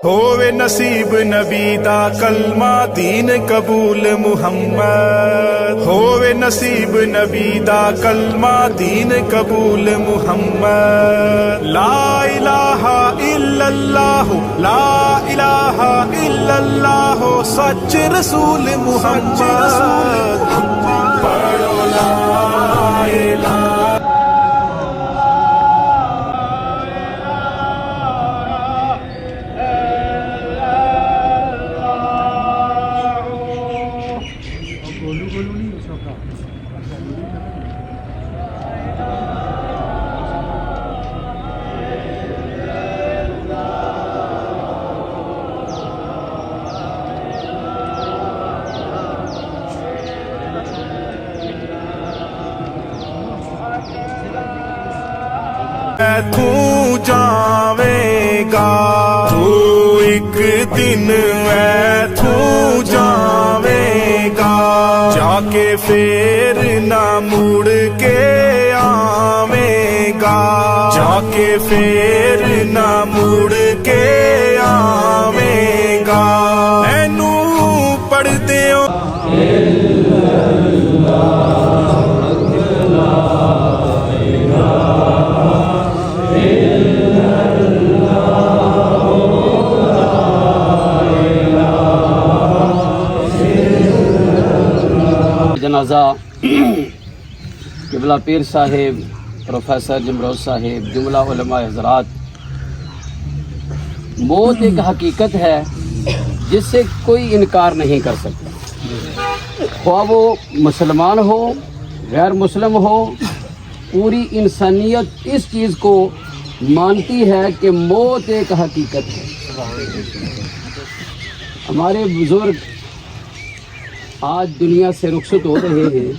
ہووے نصیب نبی دا کلمہ دین قبول محمد، ہووے نصیب نبی دا کلمہ دین قبول محمد۔ لا الہ الا اللہ، لا الہ الا اللہ، سچ رسول محمد۔ پڑھو لا الہ تو جاویں گا، تو ایک دن میں تو جاویں گا، جا کے پھر نہ مڑ کے آویں گا، جا کے پھر نہ مڑ کے آویں گا۔ اینو پڑھتے ہو جنازہ قبلہ پیر صاحب، پروفیسر جمروز صاحب، جملہ علماء حضرات۔ موت ایک حقیقت ہے جس سے کوئی انکار نہیں کر سکتا، خواہ وہ مسلمان ہو غیر مسلم ہو، پوری انسانیت اس چیز کو مانتی ہے کہ موت ایک حقیقت ہے۔ ہمارے بزرگ آج دنیا سے رخصت ہو رہے ہیں،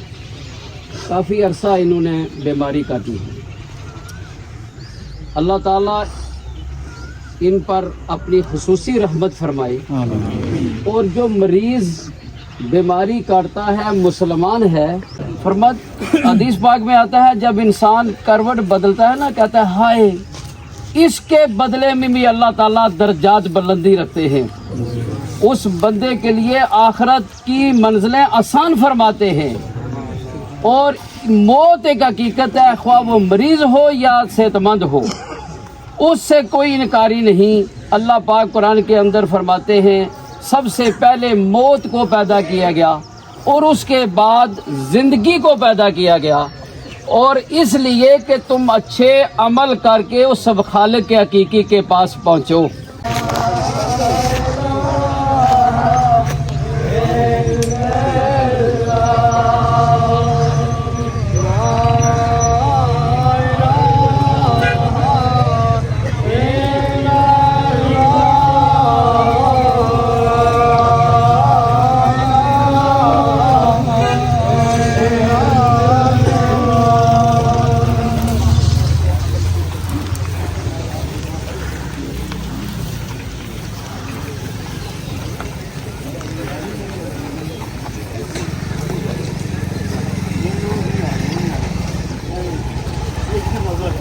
کافی عرصہ انہوں نے بیماری کاٹی ہے۔ اللہ تعالیٰ ان پر اپنی خصوصی رحمت فرمائے، اور جو مریض بیماری کاٹتا ہے مسلمان ہے، فرمت حدیث پاک میں آتا ہے جب انسان کروٹ بدلتا ہے نا، کہتا ہے ہائے، اس کے بدلے میں بھی اللہ تعالیٰ درجات بلندی رکھتے ہیں، اس بندے کے لیے آخرت کی منزلیں آسان فرماتے ہیں۔ اور موت ایک حقیقت ہے، خواہ وہ مریض ہو یا صحت مند ہو، اس سے کوئی انکاری نہیں۔ اللہ پاک قرآن کے اندر فرماتے ہیں سب سے پہلے موت کو پیدا کیا گیا اور اس کے بعد زندگی کو پیدا کیا گیا، اور اس لیے کہ تم اچھے عمل کر کے اس سب خالق کے حقیقی کے پاس پہنچو۔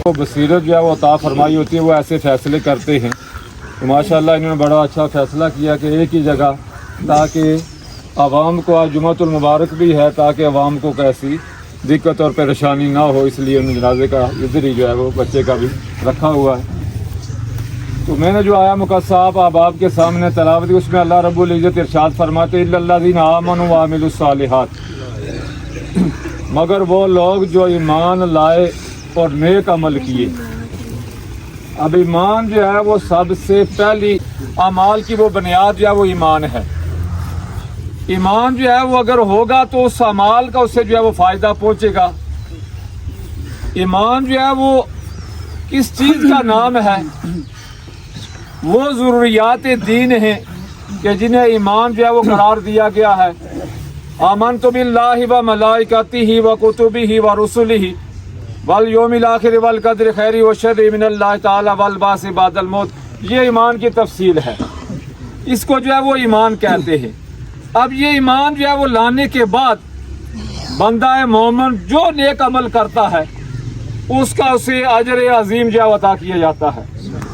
وہ بصیرت جو ہے وہ عطا فرمائی ہوتی ہے، وہ ایسے فیصلے کرتے ہیں۔ تو ماشاءاللہ انہوں نے بڑا اچھا فیصلہ کیا کہ ایک ہی جگہ، تاکہ عوام کو آج جمعۃ المبارک بھی ہے، تاکہ عوام کو کیسی دقت اور پریشانی نہ ہو، اس لیے انہوں نے جنازے کا ادھر ہی جو ہے وہ بچے کا بھی رکھا ہوا ہے۔ تو میں نے جو آیا مقصاب آپ کے سامنے تلاوت کی، اس میں اللہ رب العزت ارشاد فرماتے الا الذین آمنوا وعملوا الصالحات، مگر وہ لوگ جو ایمان لائے اور نیک عمل کیے۔ اب ایمان جو ہے وہ سب سے پہلی اعمال کی وہ بنیاد جو ہے وہ ایمان ہے۔ ایمان جو ہے وہ اگر ہوگا تو اس اعمال کا اس سے جو ہے وہ فائدہ پہنچے گا۔ ایمان جو ہے وہ کس چیز کا نام ہے؟ وہ ضروریات دین ہیں کہ جنہیں ایمان جو ہے وہ قرار دیا گیا ہے۔ آمنت باللہ و ملائکتہ و کتبہ و رسلہ والیوم الآخر والقدر خیر و شر من اللہ تعالی والبعث بعد الموت، یہ ایمان کی تفصیل ہے، اس کو جو ہے وہ ایمان کہتے ہیں۔ اب یہ ایمان جو ہے وہ لانے کے بعد بندہ مومن جو نیک عمل کرتا ہے اس کا اسے اجر عظیم جو ہے عطا کیا جاتا ہے۔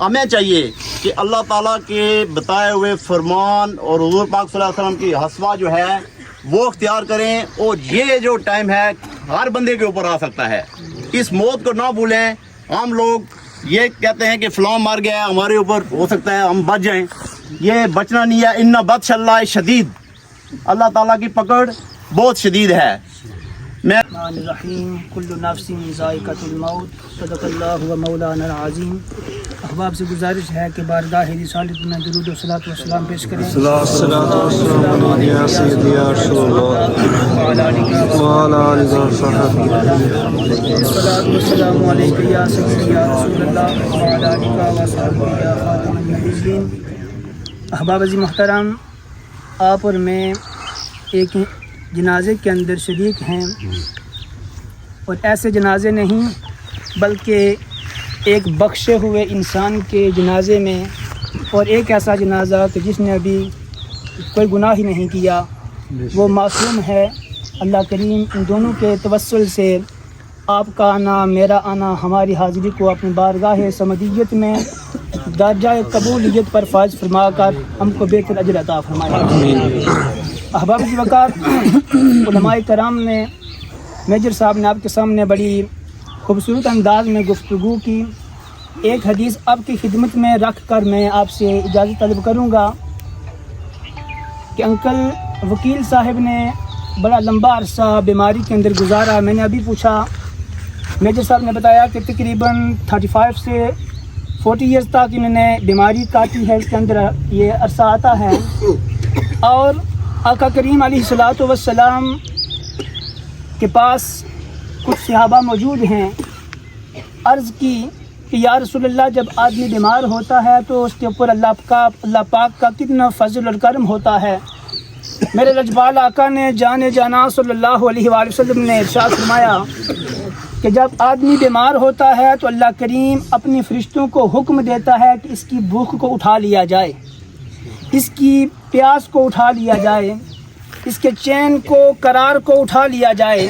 ہمیں چاہیے کہ اللہ تعالیٰ کے بتائے ہوئے فرمان اور حضور پاک صلی اللہ علیہ وسلم کی حسوہ جو ہے وہ اختیار کریں، اور یہ جو ٹائم ہے ہر بندے کے اوپر آ سکتا ہے، اس موت کو نہ بھولیں۔ عام لوگ یہ کہتے ہیں کہ فلاں مر گیا ہے، ہمارے اوپر ہو سکتا ہے ہم بچ جائیں، یہ بچنا نہیں ہے۔ ان بطش اللہ شدید، اللہ تعالیٰ کی پکڑ بہت شدید ہے۔ میں الرحمن الرحیم کل نفس ذائقۃ الموت صدق اللہ و مولانا العظیم۔ احباب سے گزارش ہے کہ بارگاہ رسالت میں درود و صلاۃ و سلام پیش کریں۔ الصلاۃ والسلام علیک یا سیدی یا رسول اللہ وعلی آلک و صحبہ یا خاتم النبیین۔ احباب عزیز محترم، آپ اور میں ایک جنازے کے اندر شریک ہیں، اور ایسے جنازے نہیں بلکہ ایک بخشے ہوئے انسان کے جنازے میں، اور ایک ایسا جنازہ کہ جس نے ابھی کوئی گناہ ہی نہیں کیا، وہ معصوم ہے۔ اللہ کریم ان دونوں کے توسل سے آپ کا آنا، میرا آنا، ہماری حاضری کو اپنی بارگاہ سمدیت میں درجہ قبولیت پر فائز فرما کر ہم کو بہتر اجر عطا فرمائے۔ احباب کی وقار، علماء کرام نے، میجر صاحب نے آپ کے سامنے بڑی خوبصورت انداز میں گفتگو کی۔ ایک حدیث آپ کی خدمت میں رکھ کر میں آپ سے اجازت طلب کروں گا کہ انکل وکیل صاحب نے بڑا لمبا عرصہ بیماری کے اندر گزارا۔ میں نے ابھی پوچھا، میجر صاحب نے بتایا کہ تقریباً 35 سے 40 ایئرز تک انہوں نے بیماری کاٹی ہے، اس کے اندر یہ عرصہ آتا ہے۔ اور آقا کریم علیہ الصلوۃ والسلام کے پاس کچھ صحابہ موجود ہیں، عرض کی کہ یا رسول اللہ، جب آدمی بیمار ہوتا ہے تو اس کے اوپر اللہ پاک کا کتنا فضل اور کرم ہوتا ہے۔ میرے لجپال آقا نے جان جانا صلی اللہ علیہ وآلہ وسلم نے ارشاد فرمایا کہ جب آدمی بیمار ہوتا ہے تو اللہ کریم اپنے فرشتوں کو حکم دیتا ہے کہ اس کی بھوک کو اٹھا لیا جائے، اس کی پیاس کو اٹھا لیا جائے، اس کے چین کو، قرار کو اٹھا لیا جائے،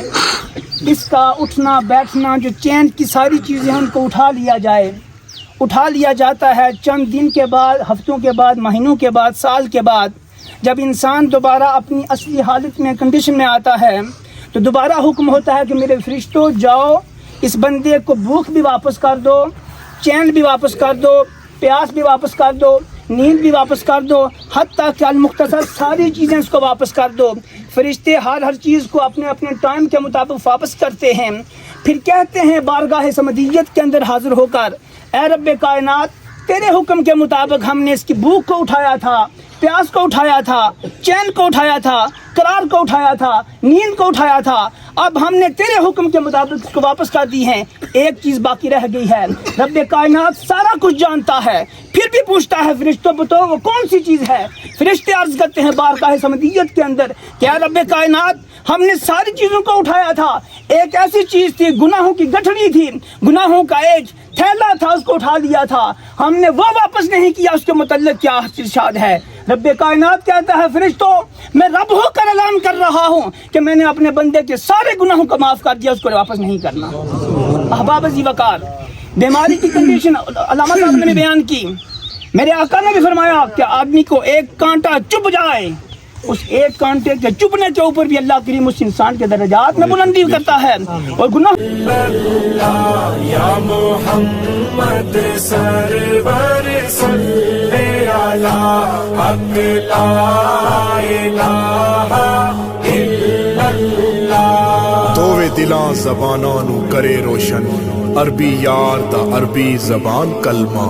اس کا اٹھنا بیٹھنا، جو چین کی ساری چیزیں ان کو اٹھا لیا جائے۔ اٹھا لیا جاتا ہے چند دن کے بعد، ہفتوں کے بعد، مہینوں کے بعد، سال کے بعد، جب انسان دوبارہ اپنی اصلی حالت میں، کنڈیشن میں آتا ہے تو دوبارہ حکم ہوتا ہے کہ میرے فرشتوں جاؤ، اس بندے کو بھوک بھی واپس کر دو، چین بھی واپس کر دو، پیاس بھی واپس کر دو، نیند بھی واپس کر دو، حتیٰ کہ المختصر ساری چیزیں اس کو واپس کر دو۔ فرشتے ہر چیز کو اپنے اپنے ٹائم کے مطابق واپس کرتے ہیں۔ پھر کہتے ہیں بارگاہ سمدیت کے اندر حاضر ہو کر، اے رب کائنات، تیرے حکم کے مطابق ہم نے اس کی بھوک کو اٹھایا تھا، پیاس کو اٹھایا تھا، چین کو اٹھایا تھا، قرار کو اٹھایا تھا، نیند کو اٹھایا تھا، اب ہم نے تیرے حکم کے مطابق اس کو واپس کر دی ہیں، ایک چیز باقی رہ گئی ہے۔ رب کائنات سارا کچھ جانتا ہے، پھر بھی پوچھتا ہے فرشتوں بتاؤ وہ کون سی چیز ہے؟ فرشتے عرض کرتے ہیں بارگاہ سمدیت کے اندر، کیا رب کائنات، ہم نے ساری چیزوں کو اٹھایا تھا، ایک ایسی چیز تھی، گناہوں کی گٹھڑی تھی، گناہوں کا ایک تھیلا تھا، اس کو اٹھا لیا تھا، ہم نے وہ واپس نہیں کیا، اس کے متعلق کیا ارشاد ہے؟ رب کائنات کہتا ہے فرشتوں، میں رب ہو کر اعلان کر رہا ہوں کہ میں نے اپنے بندے کے سارے گناہوں کو معاف کر دیا، اس کو واپس نہیں کرنا۔ احباب ذی وقار، بیماری کی کنڈیشن علامہ صاحب نے بیان کی، میرے آقا نے بھی فرمایا کہ آدمی کو ایک کانٹا چبھ جائے، اس ایک کانٹے کے چبھنے کے اوپر بھی اللہ کریم اس انسان کے درجات میں بلندی کرتا ہے، اور گناہ یا محمد سرور صلی علی حق لا الہ الا اللہ۔ دووے دلاں زباناں نو کرے روشن، عربی یار دا عربی زبان کلمہ،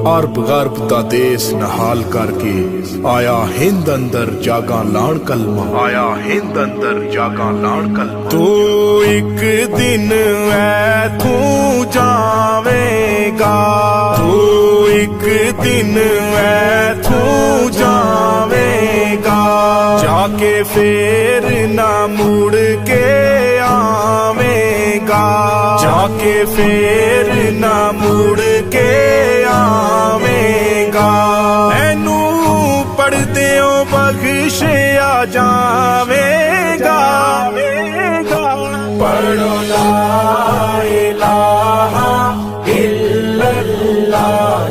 عرب غرب دا دیس نحال کر کے آیا ہند اندر جاگاں لان کلمہ، آیا ہند اندر جاگاں لان کلمہ۔ تو ایک دن ایتھوں جاویں گا، تو ایک دن ایتھوں جاویں گا، جا کے پھر نہ مڑ کے آویں گا، جا کے پھر نہ مڑ کے آویں گا، اینو پڑھدیوں بخشیا جاویں گا، پڑھو لا الہ الا اللہ